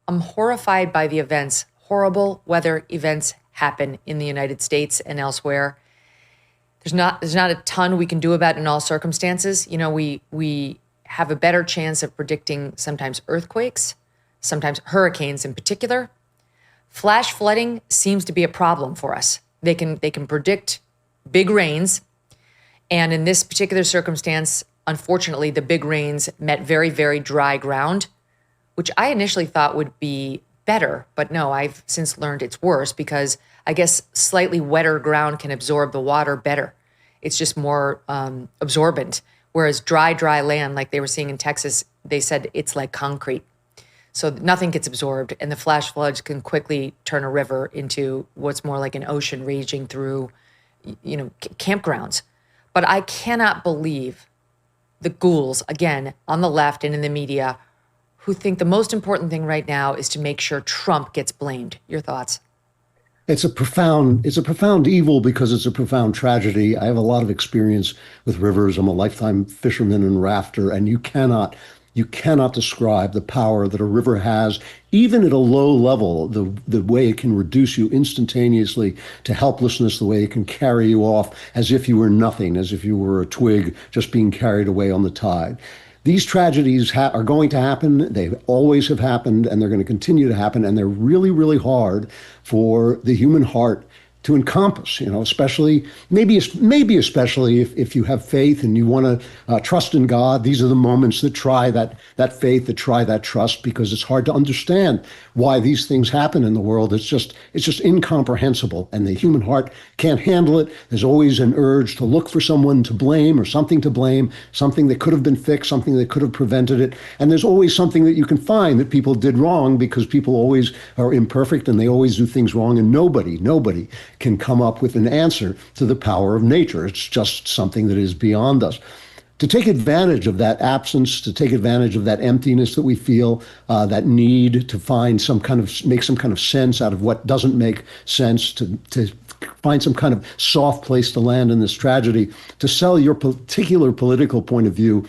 I'm horrified by the events. Horrible weather events happen in the United States and elsewhere. There's not a ton we can do about it in all circumstances. You know, we have a better chance of predicting sometimes earthquakes, sometimes hurricanes in particular. Flash flooding seems to be a problem for us. They can predict big rains, and in this particular circumstance, unfortunately, the big rains met very, very dry ground, which I initially thought would be better, but no, I've since learned it's worse because I guess slightly wetter ground can absorb the water better. It's just more absorbent, whereas dry land, like they were seeing in Texas, they said it's like concrete. So nothing gets absorbed, and the flash floods can quickly turn a river into what's more like an ocean raging through, you know, campgrounds. But I cannot believe the ghouls, again, on the left and in the media, who think the most important thing right now is to make sure Trump gets blamed. Your thoughts? It's a profound evil because it's a profound tragedy. I have a lot of experience with rivers. I'm a lifetime fisherman and rafter, and you cannot describe the power that a river has, even at a low level, the way it can reduce you instantaneously to helplessness, the way it can carry you off as if you were nothing, as if you were a twig just being carried away on the tide. These tragedies are going to happen. They always have happened, and they're going to continue to happen. And they're really, really hard for the human heart to encompass, you know, especially, maybe especially if you have faith and you want to trust in God. These are the moments that try that faith, that try that trust, because it's hard to understand why these things happen in the world. It's just incomprehensible, and the human heart can't handle it. There's always an urge to look for someone to blame or something to blame, something that could have been fixed, something that could have prevented it. And there's always something that you can find that people did wrong, because people always are imperfect and they always do things wrong, and nobody can come up with an answer to the power of nature. It's just something that is beyond us. To take advantage of that absence, to take advantage of that emptiness that we feel, that need to find make some kind of sense out of what doesn't make sense, to find some kind of soft place to land in this tragedy, to sell your particular political point of view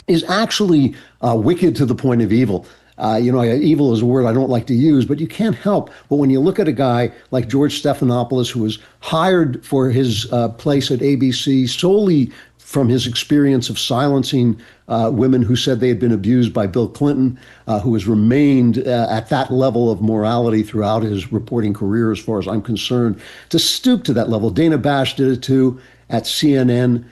is actually wicked to the point of evil. Evil is a word I don't like to use, but you can't help. But when you look at a guy like George Stephanopoulos, who was hired for his place at ABC solely from his experience of silencing women who said they had been abused by Bill Clinton, who has remained at that level of morality throughout his reporting career, as far as I'm concerned, to stoop to that level. Dana Bash did it too at CNN.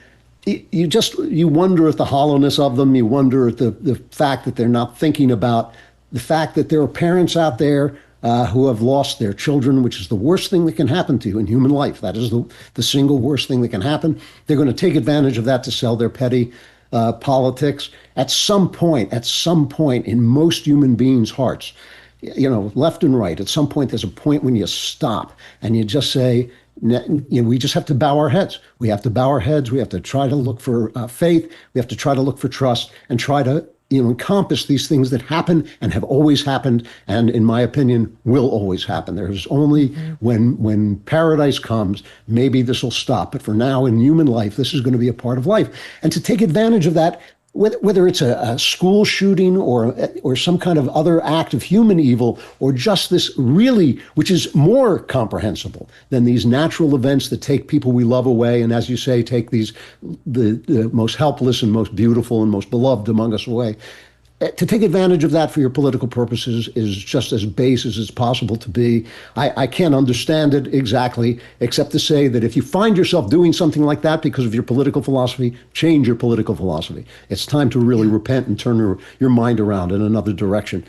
You wonder at the hollowness of them. You wonder at the fact that they're not thinking about the fact that there are parents out there who have lost their children, which is the worst thing that can happen to you in human life. That is the single worst thing that can happen. They're going to take advantage of that to sell their petty politics. At some point in most human beings' hearts, you know, left and right, at some point there's a point when you stop and you just say, we just have to bow our heads. We have to bow our heads. We have to try to look for faith. We have to try to look for trust and try to, encompass these things that happen and have always happened, and in my opinion, will always happen. There's only when paradise comes, maybe this will stop. But for now, in human life, this is going to be a part of life. And to take advantage of that, whether it's a school shooting or some kind of other act of human evil, or just this really, which is more comprehensible than these natural events that take people we love away, and as you say, take the most helpless and most beautiful and most beloved among us away. To take advantage of that for your political purposes is just as base as it's possible to be. I can't understand it exactly, except to say that if you find yourself doing something like that because of your political philosophy, change your political philosophy. It's time to really repent and turn your mind around in another direction.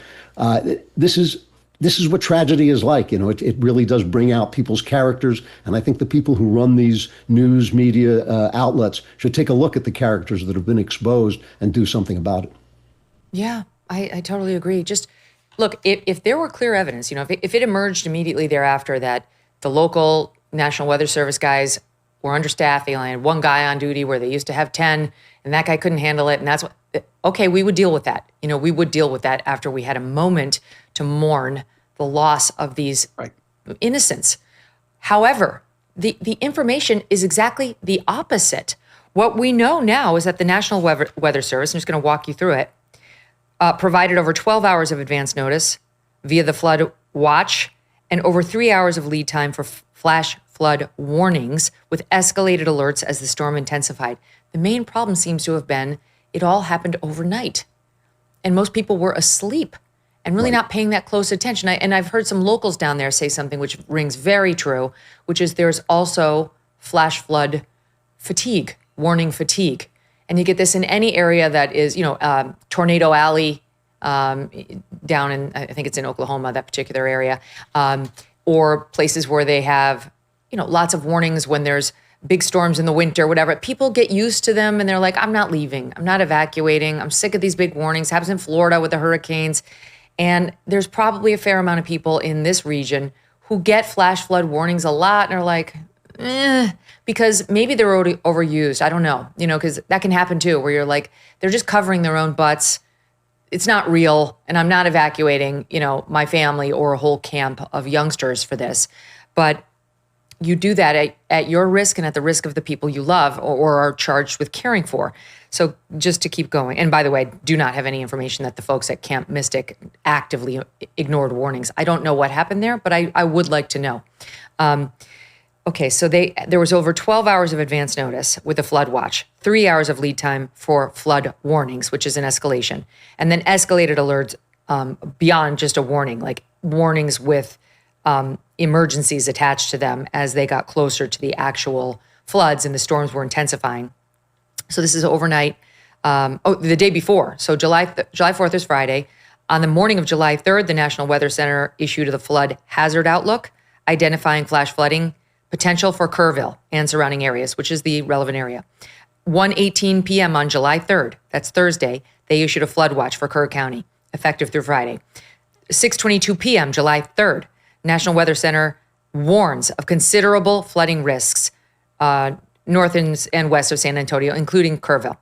This is what tragedy is like. It really does bring out people's characters. And I think the people who run these news media outlets should take a look at the characters that have been exposed and do something about it. Yeah, I totally agree. Just look, if there were clear evidence, if it emerged immediately thereafter that the local National Weather Service guys were understaffed, they only had one guy on duty where they used to have 10, and that guy couldn't handle it, and that's what, okay, we would deal with that. We would deal with that after we had a moment to mourn the loss of these innocents. However, the information is exactly the opposite. What we know now is that the National Weather Service, I'm just going to walk you through it, provided over 12 hours of advance notice, via the flood watch and over 3 hours of lead time for flash flood warnings with escalated alerts as the storm intensified. The main problem seems to have been it all happened overnight. And most people were asleep and really not paying that close attention. And I've heard some locals down there say something which rings very true, which is there's also flash flood fatigue, warning fatigue. And you get this in any area that is, Tornado Alley down in, I think it's in Oklahoma, that particular area, or places where they have, lots of warnings when there's big storms in the winter, whatever. People get used to them and they're like, I'm not leaving. I'm not evacuating. I'm sick of these big warnings. Happens in Florida with the hurricanes. And there's probably a fair amount of people in this region who get flash flood warnings a lot and are like, because maybe they're overused. I don't know, because that can happen too, where you're like, they're just covering their own butts. It's not real. And I'm not evacuating, my family or a whole camp of youngsters for this. But you do that at your risk and at the risk of the people you love or are charged with caring for. So just to keep going. And by the way, do not have any information that the folks at Camp Mystic actively ignored warnings. I don't know what happened there, but I would like to know. Okay, so there was over 12 hours of advance notice with the flood watch, 3 hours of lead time for flood warnings, which is an escalation, and then escalated alerts beyond just a warning, like warnings with emergencies attached to them as they got closer to the actual floods and the storms were intensifying. So this is overnight. The day before. So July 4th is Friday. On the morning of July 3rd, the National Weather Center issued the flood hazard outlook, identifying flash flooding potential for Kerrville and surrounding areas, which is the relevant area. 1:18 p.m. on July 3rd, that's Thursday, they issued a flood watch for Kerr County, effective through Friday. 6:22 p.m. July 3rd, National Weather Center warns of considerable flooding risks north and west of San Antonio, including Kerrville.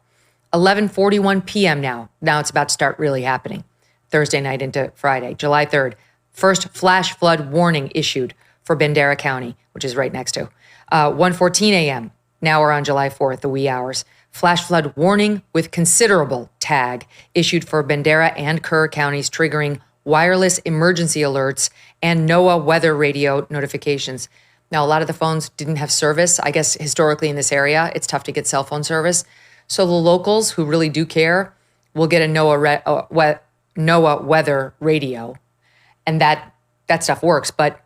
11:41 p.m. now it's about to start really happening. Thursday night into Friday, July 3rd. First flash flood warning issued for Bandera County, which is right next to. 1:14 a.m. Now we're on July 4th, the wee hours. Flash flood warning with considerable tag issued for Bandera and Kerr counties, triggering wireless emergency alerts and NOAA weather radio notifications. Now, a lot of the phones didn't have service. I guess historically in this area, it's tough to get cell phone service. So the locals who really do care will get a NOAA weather radio. And that stuff works. But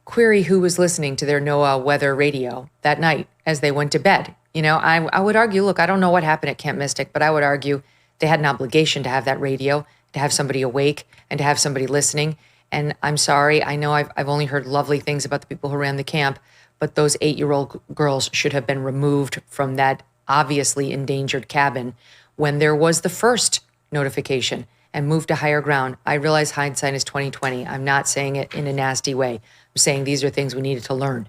query who was listening to their NOAA weather radio that night as they went to bed. I would argue, look, I don't know what happened at Camp Mystic, but I would argue they had an obligation to have that radio, to have somebody awake and to have somebody listening. And I'm sorry, I know I've only heard lovely things about the people who ran the camp, but those 8-year-old girls should have been removed from that obviously endangered cabin when there was the first notification and moved to higher ground. I realize hindsight is 20/20. I'm not saying it in a nasty way. I'm saying these are things we needed to learn,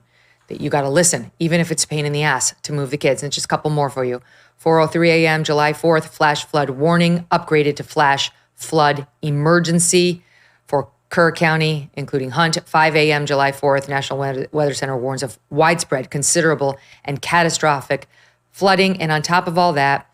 that you got to listen, even if it's a pain in the ass to move the kids. And just a couple more for you. 4:03 a.m., July 4th, flash flood warning upgraded to flash flood emergency for Kerr County, including Hunt. 5 a.m., July 4th, National Weather Center warns of widespread, considerable, and catastrophic flooding. And on top of all that,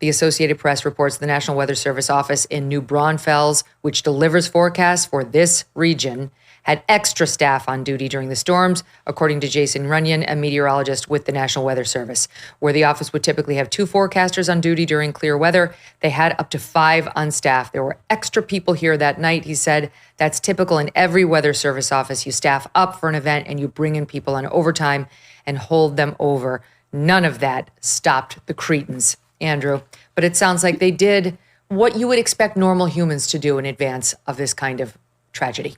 the Associated Press reports the National Weather Service office in New Braunfels, which delivers forecasts for this region, had extra staff on duty during the storms, according to Jason Runyon, a meteorologist with the National Weather Service. Where the office would typically have 2 forecasters on duty during clear weather, they had up to 5 on staff. There were extra people here that night, he said. That's typical in every weather service office. You staff up for an event and you bring in people on overtime and hold them over. None of that stopped the cretins, Andrew. But it sounds like they did what you would expect normal humans to do in advance of this kind of tragedy.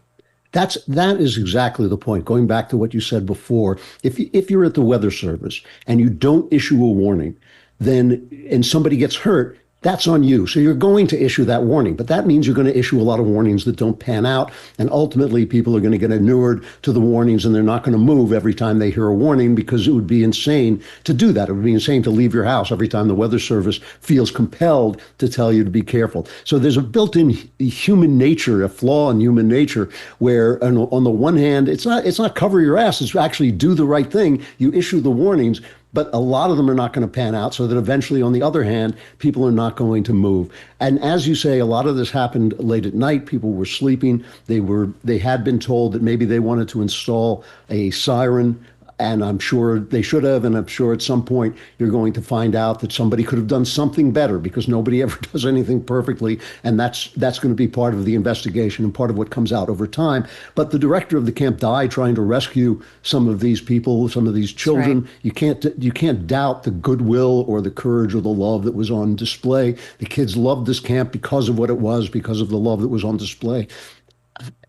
That is exactly the point. Going back to what you said before, if you're at the Weather Service and you don't issue a warning, and somebody gets hurt, that's on you. So you're going to issue that warning, but that means you're going to issue a lot of warnings that don't pan out. And ultimately, people are going to get inured to the warnings and they're not going to move every time they hear a warning, because it would be insane to do that. It would be insane to leave your house every time the Weather Service feels compelled to tell you to be careful. So there's a built-in human nature, a flaw in human nature, where on the one hand, it's not cover your ass, it's actually do the right thing. You issue the warnings. but a lot of them are not going to pan out, so that eventually, on the other hand, people are not going to move. And as you say, a lot of this happened late at night. People were sleeping. They had been told that maybe they wanted to install a siren, and I'm sure they should have, and I'm sure at some point you're going to find out that somebody could have done something better, because nobody ever does anything perfectly, and that's going to be part of the investigation and part of what comes out over time. But the director of the camp died trying to rescue some of these people, some of these children. Right. You can't doubt the goodwill or the courage or the love that was on display. The kids loved this camp because of what it was, because of the love that was on display.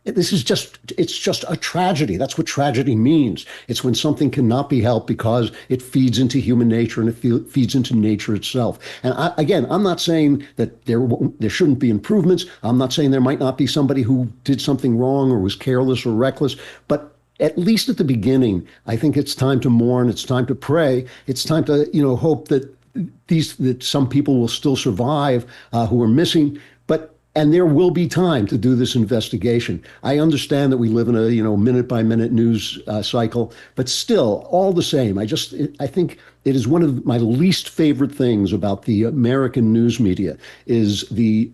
It's just a tragedy. That's what tragedy means. It's when something cannot be helped because it feeds into human nature and it feeds into nature itself. And I'm not saying that there shouldn't be improvements. I'm not saying there might not be somebody who did something wrong or was careless or reckless, but at least at the beginning, I think it's time to mourn. It's time to pray. It's time to, hope that that some people will still survive who are missing. And there will be time to do this investigation. I understand that we live in a minute by minute news cycle, but still, all the same, I think it is one of my least favorite things about the American news media is the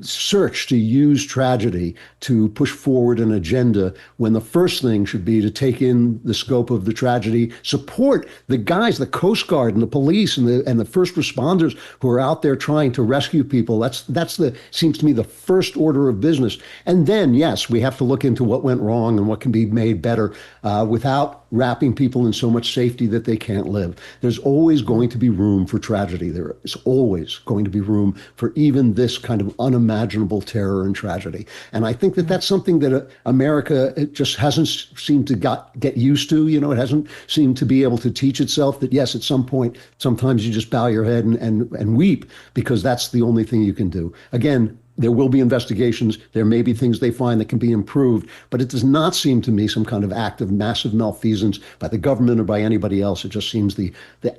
search to use tragedy to push forward an agenda, when the first thing should be to take in the scope of the tragedy, support the guys, the Coast Guard and the police and the first responders who are out there trying to rescue people. That's seems to me the first order of business. And then, yes, we have to look into what went wrong and what can be made better without wrapping people in so much safety that they can't live. There's always going to be room for tragedy. There is always going to be room for even this kind of unimaginable terror and tragedy. And I think that that's something that America just hasn't seemed to get used to. It hasn't seemed to be able to teach itself that, yes, at some point, sometimes you just bow your head and weep, because that's the only thing you can do. Again, there will be investigations. There may be things they find that can be improved, but it does not seem to me some kind of act of massive malfeasance by the government or by anybody else. It just seems the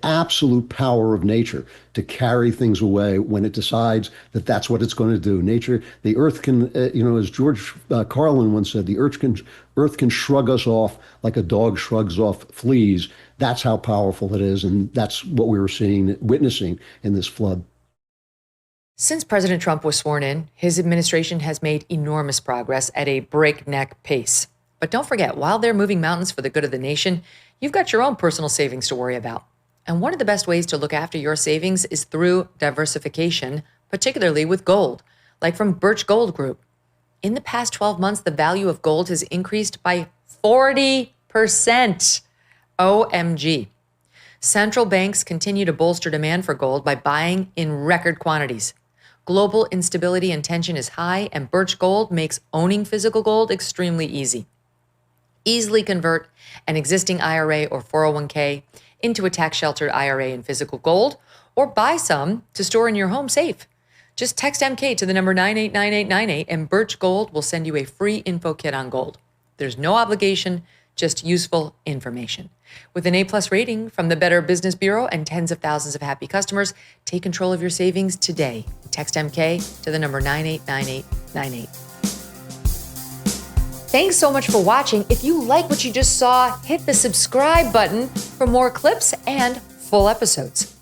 absolute power of nature to carry things away when it decides that that's what it's going to do. Nature, the earth can, as George Carlin once said, the earth can shrug us off like a dog shrugs off fleas. That's how powerful it is, and that's what we were witnessing in this flood. Since President Trump was sworn in, his administration has made enormous progress at a breakneck pace. But don't forget, while they're moving mountains for the good of the nation, you've got your own personal savings to worry about. And one of the best ways to look after your savings is through diversification, particularly with gold, like from Birch Gold Group. In the past 12 months, the value of gold has increased by 40%. OMG. Central banks continue to bolster demand for gold by buying in record quantities. Global instability and tension is high, and Birch Gold makes owning physical gold extremely easy. Easily convert an existing IRA or 401k into a tax-sheltered IRA in physical gold, or buy some to store in your home safe. Just text MK to the number 989898, and Birch Gold will send you a free info kit on gold. There's no obligation, just useful information. With an A+ rating from the Better Business Bureau and tens of thousands of happy customers, take control of your savings today. Text MK to the number 989898. Thanks so much for watching. If you like what you just saw, hit the subscribe button for more clips and full episodes.